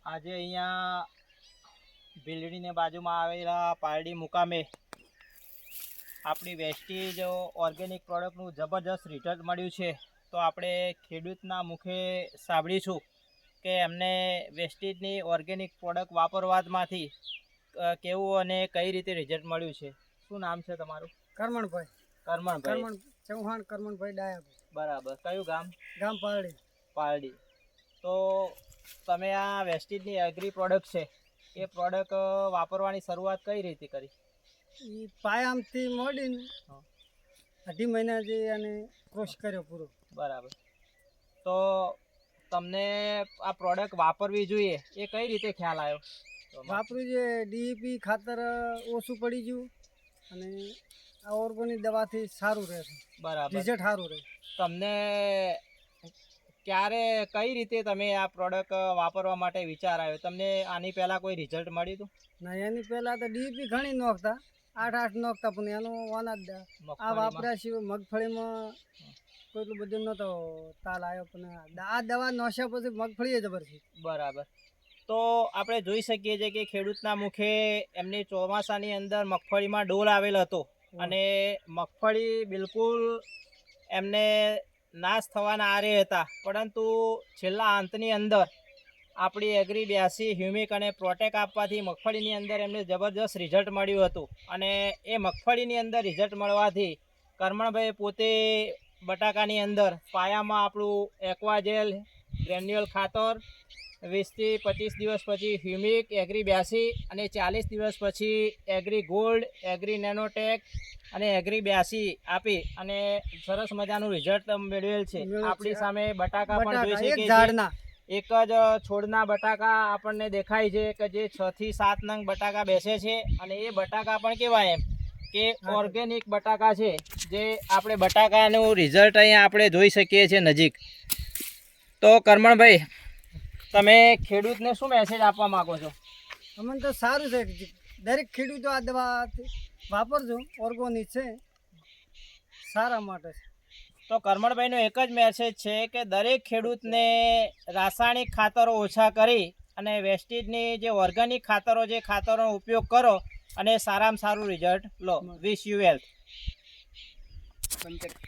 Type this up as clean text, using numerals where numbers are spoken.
આજે અહીંયા ભીલડીને બાજુમાં આવેલા પારડી મુકામે આપણી વેસ્ટીજ ઓર્ગેનિક પ્રોડક્ટનું જબરજસ્ત રિઝલ્ટ મળ્યું છે. તો આપણે ખેડૂતના મુખે સાંભળીશું કે એમને વેસ્ટીજની ઓર્ગેનિક પ્રોડક્ટ વાપરવામાંથી કેવું અને કઈ રીતે રિઝલ્ટ મળ્યું છે. શું નામ છે તમારું? કરમણભાઈ. કરમણભાઈ ચૌહાણ કરમણભાઈ ડાયાભાઈ. બરાબર. કયું ગામ? ગામ પારડી. પારડી. તો તમે આ વેસ્ટીજની એગ્રી પ્રોડક્ટ છે એ પ્રોડક્ટ વાપરવાની શરૂઆત કઈ રીતે કરી? એ પાયામથી મોડીને 2.5 મહિના જે અને ક્રોસ કર્યો પૂરો. બરાબર. તો તમને આ પ્રોડક્ટ વાપરવી જોઈએ એ કઈ રીતે ખ્યાલ આવ્યો? વાપર્યું છે ડીઈપી ખાતર ઓછું પડી ગયું અને આ ઓર્ગોનિક દવાથી સારું રહે છે. બરાબર. રિઝલ્ટ સારું રહે. તમને ક્યારે કઈ રીતે તમે આ પ્રોડક્ટ વાપરવા માટે વિચાર આવ્યો? તમને આની પહેલાં કોઈ રિઝલ્ટ મળ્યું હતું? ના, એની પહેલાં તો ડીઈપી ઘણી નોખતા, 8 નોખતા, પણ એનો વાના જ આ વાપર્યા સિવાય મગફળીમાં કોઈ બધું નહોતો તાલ આવ્યો, પણ આ દવા નોશ્યા પછી મગફળી જબરજસ્ત. બરાબર. તો આપણે જોઈ શકીએ છીએ કે ખેડૂતના મુખે એમની ચોમાસાની અંદર મગફળીમાં ડોલ આવેલ હતો અને મગફળી બિલકુલ એમને નાશ થવાના આરે હતા, પરંતુ છેલ્લા અંતની અંદર આપણી એગ્રી 82 હ્યુમિક અને પ્રોટેક આપવાથી મગફળીની અંદર એમને જબરજસ્ત રિઝલ્ટ મળ્યું હતું. અને એ મગફળીની અંદર રિઝલ્ટ મળવાથી કરમણભાઈ પોતે બટાકાની અંદર પાયામાં આપણું એક્વાજેલ ગ્રેન્યુઅલ ખાતર 20 થી 25 દિવસ પછી હ્યુમિક એગ્રી 82 અને 40 દિવસ પછી એગ્રી ગોલ્ડ, એગ્રી નેનોટેક અને એગ્રી 82 આપી અને સરસ મજાનું રિઝલ્ટ મેળવેલ છે. આપણી સામે બટાકા પણ જોઈ શકીએ છીએ. એક જ છોડના બટાકા આપણને દેખાય છે કે જે 6 થી 7 નંગ બટાકા બેસે છે અને એ બટાકા પણ કેવાય એમ કે ઓર્ગેનિક બટાકા છે, જે આપણે બટાકાનું રિઝલ્ટ અહીંયા આપણે જોઈ શકીએ છીએ નજીક. તો કરમણભાઈ, તમે ખેડૂતને શું મેસેજ આપવા માંગો છો? અમને તો સારું છે, દરેક ખેડૂતો આ દવા વાપરજો, ઓર્ગોનિક છે, સારા માટે છે. તો કરમણભાઈનો એક જ મેસેજ છે કે દરેક ખેડૂતને રાસાયણિક ખાતરો ઓછા કરી અને વેસ્ટીજની જે ઓર્ગેનિક ખાતરો જે ખાતરોનો ઉપયોગ કરો અને સારામાં સારું રિઝલ્ટ લો. Wish you wealth.